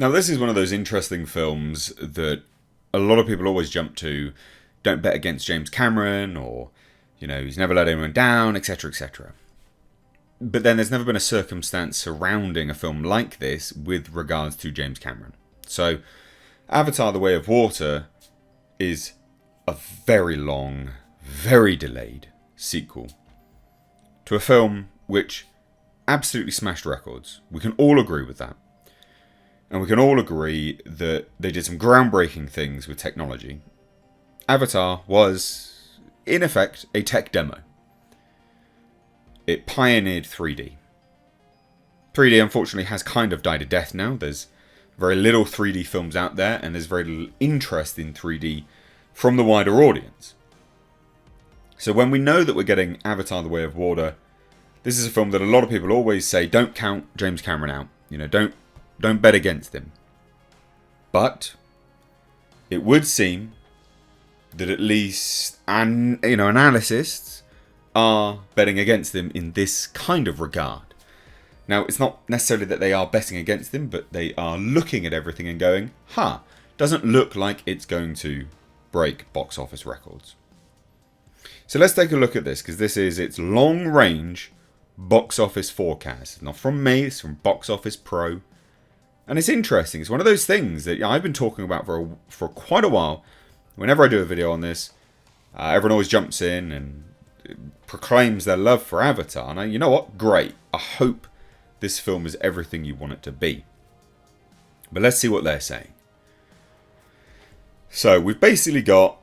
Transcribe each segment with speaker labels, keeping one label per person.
Speaker 1: Now, this is one of those interesting films that a lot of people always jump to. Don't bet against James Cameron, or, he's never let anyone down, etc., etc. But then there's never been a circumstance surrounding a film like this with regards to James Cameron. So, Avatar: The Way of Water is a very long, very delayed sequel to a film which absolutely smashed records. We can all agree with that. And we can all agree that they did some groundbreaking things with technology. Avatar was, in effect, a tech demo. It pioneered 3D. 3D, unfortunately, has kind of died a death now. There's very little 3D films out there, and there's very little interest in 3D from the wider audience. So when we know that we're getting Avatar: The Way of Water, this is a film that a lot of people always say, don't count James Cameron out. Don't bet against him. But it would seem that at least analysts are betting against him in this kind of regard. Now, it's not necessarily that they are betting against him, but they are looking at everything and going, doesn't look like it's going to break box office records. So let's take a look at this, because this is its long-range box office forecast. It's not from me, it's from Box Office Pro. And it's interesting. It's one of those things that I've been talking about for quite a while. Whenever I do a video on this, everyone always jumps in and proclaims their love for Avatar. And you know what? Great. I hope this film is everything you want it to be. But let's see what they're saying. So we've basically got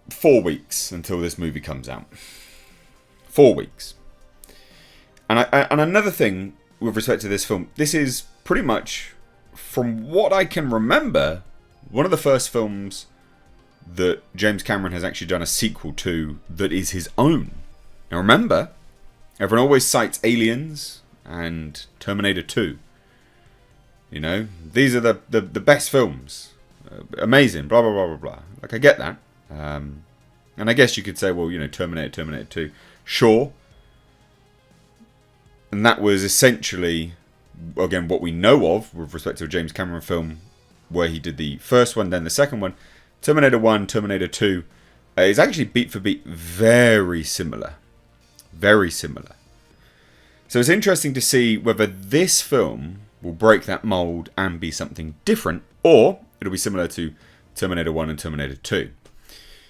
Speaker 1: 4 weeks until this movie comes out. 4 weeks. And another thing with respect to this film, this is pretty much, from what I can remember, one of the first films that James Cameron has actually done a sequel to that is his own. Now remember, everyone always cites Aliens and Terminator 2. These are the best films. Amazing, blah, blah, blah, blah, blah. Like, I get that. And I guess you could say, well, Terminator 2. Sure. And that was essentially, again, what we know of with respect to a James Cameron film, where he did the first one, then the second one. Terminator 1, Terminator 2 is actually beat for beat very similar. Very similar. So it's interesting to see whether this film will break that mold and be something different, or it'll be similar to Terminator 1 and Terminator 2.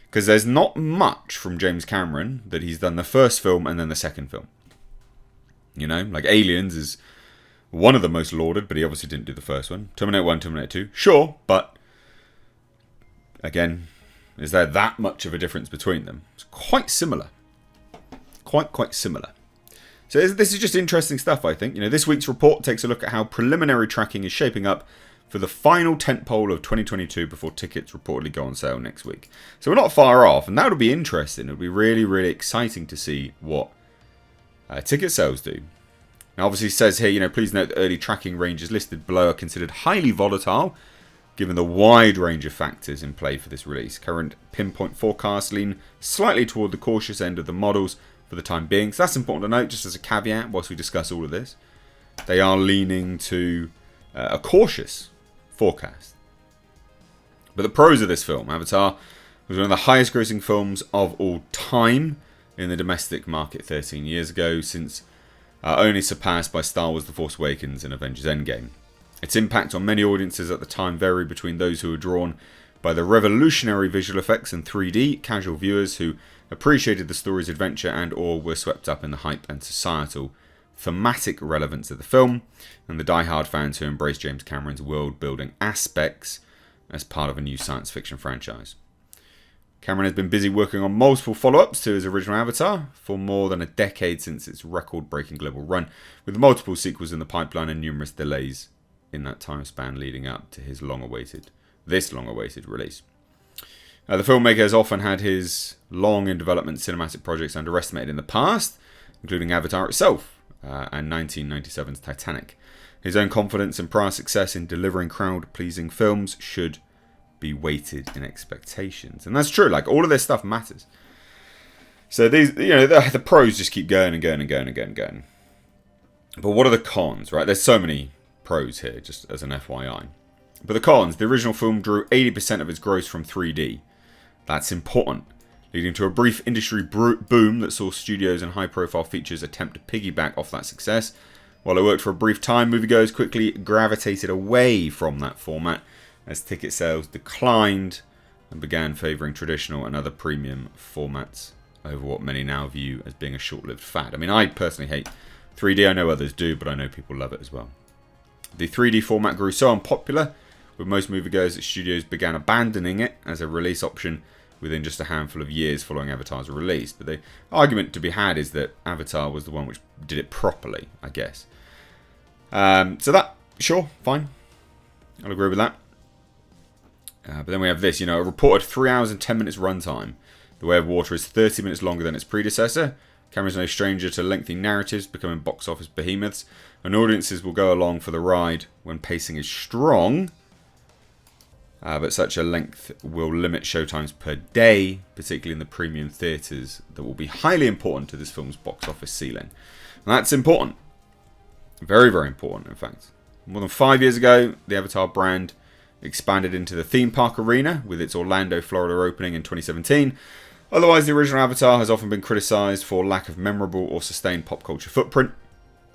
Speaker 1: Because there's not much from James Cameron that he's done the first film and then the second film. Like Aliens is one of the most lauded, but he obviously didn't do the first one. Terminator 1, Terminator 2, sure, but again, is there that much of a difference between them? It's quite similar. Quite similar. So this is just interesting stuff, I think. This week's report takes a look at how preliminary tracking is shaping up for the final tentpole of 2022 before tickets reportedly go on sale next week. So we're not far off, and that would be interesting. It would be really, really exciting to see what ticket sales do. Now, obviously, it says here, please note that early tracking ranges listed below are considered highly volatile, given the wide range of factors in play for this release. Current pinpoint forecasts lean slightly toward the cautious end of the models for the time being. So that's important to note, just as a caveat, whilst we discuss all of this. They are leaning to a cautious forecast. But the pros of this film, Avatar was one of the highest grossing films of all time in the domestic market 13 years ago, since only surpassed by Star Wars The Force Awakens and Avengers Endgame. Its impact on many audiences at the time varied between those who were drawn by the revolutionary visual effects and 3D, casual viewers who appreciated the story's adventure and or were swept up in the hype and societal thematic relevance of the film, and the die-hard fans who embraced James Cameron's world-building aspects as part of a new science fiction franchise. Cameron has been busy working on multiple follow-ups to his original Avatar for more than a decade since its record-breaking global run, with multiple sequels in the pipeline and numerous delays in that time span leading up to his long-awaited release. The filmmaker has often had his long-in-development cinematic projects underestimated in the past, including Avatar itself and 1997's Titanic. His own confidence and prior success in delivering crowd-pleasing films should be weighted in expectations. And that's true, like, all of this stuff matters. So these, the pros just keep going and going and going and going and going. But what are the cons, right? There's so many pros here, just as an FYI. But the cons, the original film drew 80% of its gross from 3D. That's important, leading to a brief industry boom that saw studios and high-profile features attempt to piggyback off that success. While it worked for a brief time, moviegoers quickly gravitated away from that format as ticket sales declined and began favouring traditional and other premium formats over what many now view as being a short-lived fad. I mean, I personally hate 3D. I know others do, but I know people love it as well. The 3D format grew so unpopular, with most moviegoers that studios began abandoning it as a release option within just a handful of years following Avatar's release. But the argument to be had is that Avatar was the one which did it properly, I guess. So that, sure, fine. I'll agree with that. But then we have this, a reported 3 hours and 10 minutes runtime. The Way of Water is 30 minutes longer than its predecessor. Cameron's no stranger to lengthy narratives becoming box office behemoths, and audiences will go along for the ride when pacing is strong. But such a length will limit showtimes per day, particularly in the premium theatres, that will be highly important to this film's box office ceiling. And that's important. Very, very important, in fact. More than 5 years ago, the Avatar brand expanded into the theme park arena with its Orlando, Florida opening in 2017. Otherwise, the original Avatar has often been criticised for lack of memorable or sustained pop culture footprint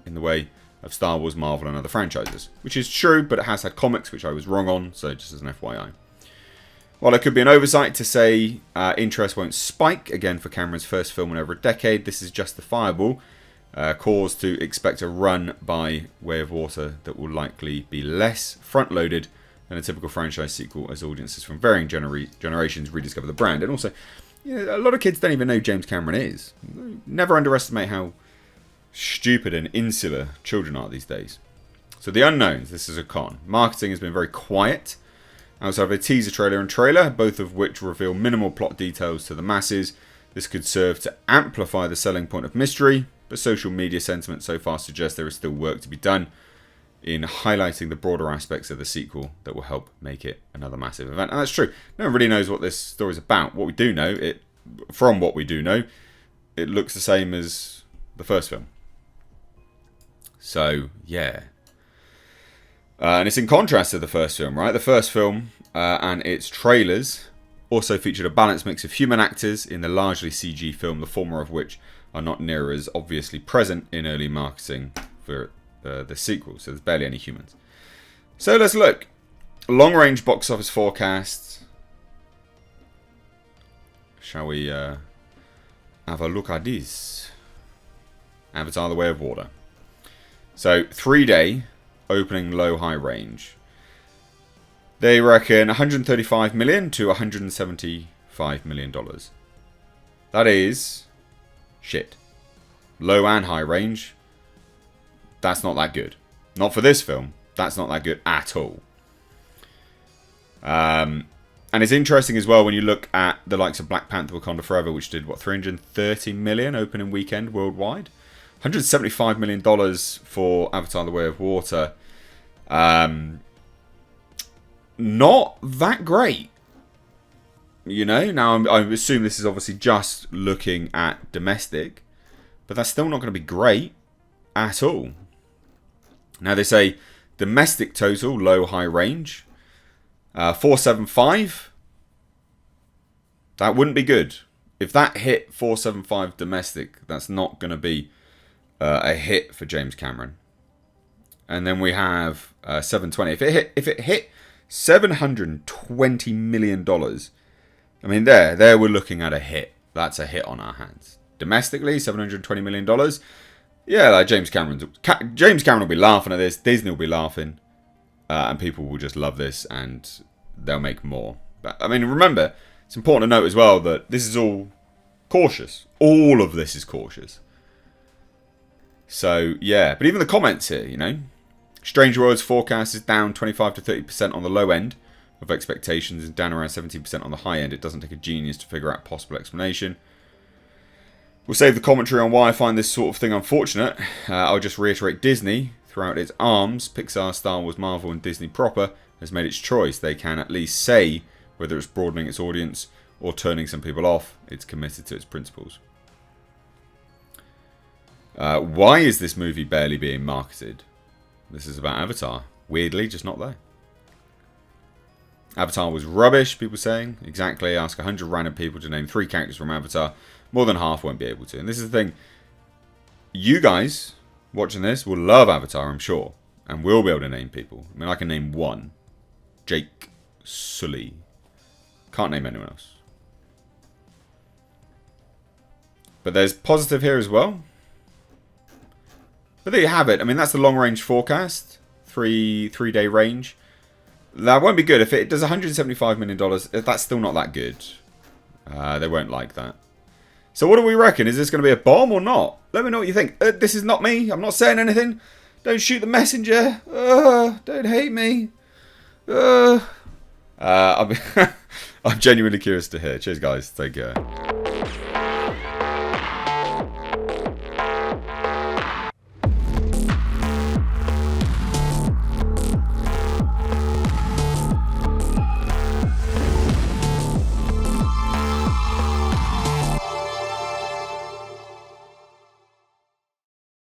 Speaker 1: in the way of Star Wars, Marvel and other franchises. Which is true, but it has had comics, which I was wrong on, so just as an FYI. While it could be an oversight to say interest won't spike again for Cameron's first film in over a decade, this is justifiable. Cause to expect a run by Way of Water that will likely be less front-loaded than a typical franchise sequel as audiences from varying generations rediscover the brand. And also, a lot of kids don't even know James Cameron is. Never underestimate how stupid and insular children are these days. So the unknowns, this is a con. Marketing has been very quiet outside of a teaser trailer and trailer, both of which reveal minimal plot details to the masses. This could serve to amplify the selling point of mystery, but social media sentiment so far suggests there is still work to be done in highlighting the broader aspects of the sequel that will help make it another massive event. And that's true. No one really knows what this story is about. What we do know, it looks the same as the first film. So, yeah. And it's in contrast to the first film, right? The first film and its trailers also featured a balanced mix of human actors in the largely CG film, the former of which are not near as obviously present in early marketing for the sequel. So there's barely any humans. So let's look. Long-range box office forecasts. Shall we have a look at this? Avatar: The Way of Water. So 3-day opening low-high range. They reckon $135 million to $175 million. That is shit. Low and high range. That's not that good. Not for this film. That's not that good at all. And it's interesting as well when you look at the likes of Black Panther: Wakanda Forever, which did, what, $330 million opening weekend worldwide? $175 million for Avatar: The Way of Water. Not that great. Now I assume this is obviously just looking at domestic, but that's still not going to be great at all. Now they say domestic total, low, high range, 475. That wouldn't be good. If that hit 475 domestic, that's not going to be a hit for James Cameron. And then we have 720. If it hit $720 million, I mean, there we're looking at a hit. That's a hit on our hands. Domestically, $720 million. Yeah, like James Cameron will be laughing at this. Disney will be laughing. And people will just love this and they'll make more. But, I mean, remember, it's important to note as well that this is all cautious. All of this is cautious. So, yeah. But even the comments here, Strange Worlds forecast is down 25 to 30% on the low end of expectations and down around 17% on the high end. It doesn't take a genius to figure out a possible explanation. We'll save the commentary on why I find this sort of thing unfortunate. I'll just reiterate Disney, throughout its arms, Pixar, Star Wars, Marvel and Disney proper, has made its choice. They can at least say whether it's broadening its audience or turning some people off. It's committed to its principles. Why is this movie barely being marketed? This is about Avatar. Weirdly, just not there. Avatar was rubbish, people saying. Exactly. Ask 100 random people to name 3 characters from Avatar. More than half won't be able to. And this is the thing. You guys watching this will love Avatar, I'm sure. And will be able to name people. I mean, I can name one. Jake Sully. Can't name anyone else. But there's positive here as well. But there you have it. I mean, that's the long-range forecast. Three-day range. That won't be good. If it does $175 million, that's still not that good. They won't like that. So what do we reckon? Is this going to be a bomb or not? Let me know what you think. This is not me. I'm not saying anything. Don't shoot the messenger. Don't hate me. I'm genuinely curious to hear. Cheers, guys. Take care.